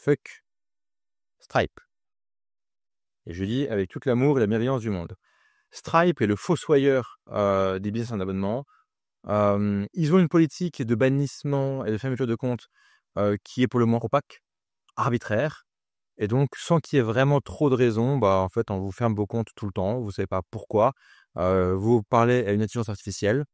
fuck Stripe. Et je dis avec tout l'amour et la bienveillance du monde. Stripe est le fossoyeur des business en abonnement. Ils ont une politique de bannissement et de fermeture de compte qui est pour le moins opaque, arbitraire. Et donc, sans qu'il y ait vraiment trop de raisons, en fait, on vous ferme vos comptes tout le temps. Vous ne savez pas pourquoi. Vous parlez à une intelligence artificielle.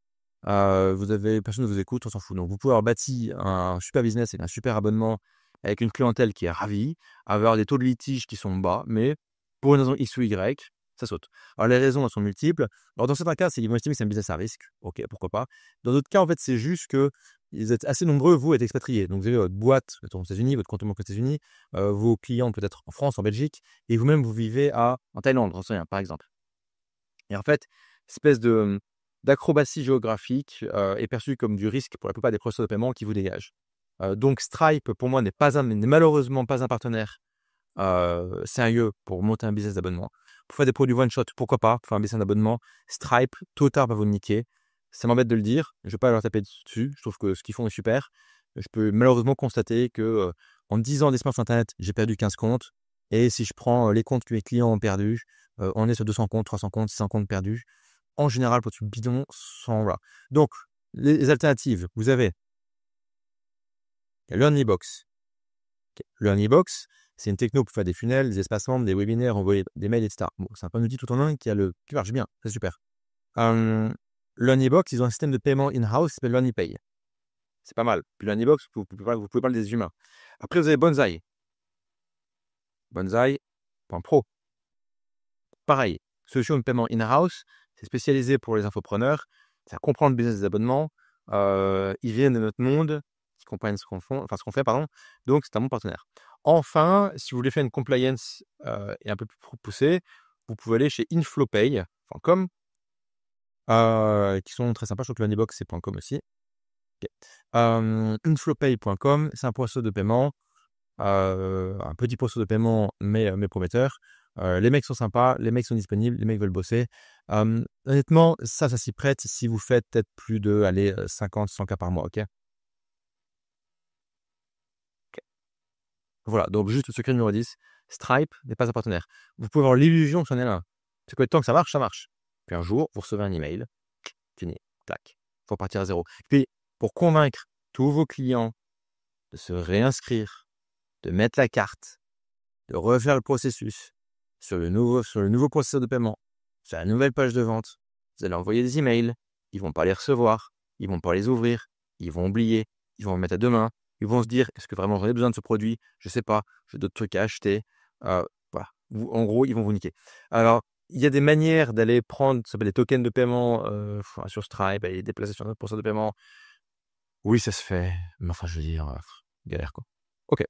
Personne ne vous écoute, on s'en fout. Donc, vous pouvez avoir bâti un super business et un super abonnement avec une clientèle qui est ravie, avoir des taux de litige qui sont bas, mais pour une raison X ou Y, ça saute. Alors, les raisons, elles sont multiples. Alors, dans certains cas, c'est qu'ils vont estimer que c'est un business à risque. Ok, pourquoi pas. Dans d'autres cas, en fait, c'est juste que vous êtes assez nombreux, vous, à être expatriés. Donc, vous avez votre boîte aux États-Unis, votre compte en banque aux États-Unis, vos clients peut-être en France, en Belgique, et vous-même, vous vivez en Thaïlande, j'en sais rien, par exemple. Et en fait, espèce d'acrobatie géographique est perçue comme du risque pour la plupart des processeurs de paiement qui vous dégagent. Donc, Stripe, pour moi, n'est malheureusement pas un partenaire sérieux pour monter un business d'abonnement. Pour faire des produits one-shot, pourquoi pas, pour faire un business d'abonnement, Stripe, tôt ou tard, va vous niquer. Ça m'embête de le dire, je ne vais pas leur taper dessus, je trouve que ce qu'ils font est super. Je peux malheureusement constater que en 10 ans d'expérience sur Internet, j'ai perdu 15 comptes. Et si je prends les comptes que mes clients ont perdus, on est sur 200 comptes, 300 comptes, 600 comptes perdus. En général, pour du bidon, sans voilà. Donc, les alternatives, vous avez LearnyBox. LearnyBox, c'est une techno pour faire des funnels, des espaces membres, des webinaires, envoyer des mails, etc. Bon, c'est un peu un outil tout en un qui marche bien, c'est super. LearnyBox, ils ont un système de paiement in-house qui s'appelle LearnyPay. C'est pas mal. Puis LearnyBox, vous pouvez parler des humains. Après, vous avez Bonsai. Bonsai.pro. Pareil, solution de paiement in-house, c'est spécialisé pour les infopreneurs, ça comprend le business des abonnements, ils viennent de notre monde, ils comprennent ce qu'on fait, pardon, donc c'est un bon partenaire. Enfin, si vous voulez faire une compliance et un peu plus poussée, vous pouvez aller chez inflowpay.com, qui sont très sympas, je trouve que l'Unibox c'est .com aussi. Okay. Inflowpay.com, c'est un processus de paiement, un petit processus de paiement, mais prometteur. Les mecs sont sympas, les mecs sont disponibles, les mecs veulent bosser. Honnêtement, ça s'y prête si vous faites peut-être plus de 50, 100 cas par mois, ok? Voilà, donc juste le secret numéro 10, Stripe n'est pas un partenaire. Vous pouvez avoir l'illusion que c'en est un. C'est que tant que ça marche, ça marche. Puis un jour, vous recevez un email, fini, clac, il faut partir à zéro. Puis, pour convaincre tous vos clients de se réinscrire, de mettre la carte, de refaire le processus sur le nouveau processus de paiement, sur la nouvelle page de vente, vous allez envoyer des emails, ils ne vont pas les recevoir, ils ne vont pas les ouvrir, ils vont oublier, ils vont remettre à demain, ils vont se dire, est-ce que vraiment j'en ai besoin de ce produit? Je ne sais pas, j'ai d'autres trucs à acheter. Voilà. En gros, ils vont vous niquer. Alors, il y a des manières d'aller prendre, ça s'appelle des tokens de paiement sur Stripe, aller les déplacer sur notre processus de paiement. Oui, ça se fait, mais enfin, je veux dire, galère quoi. Ok.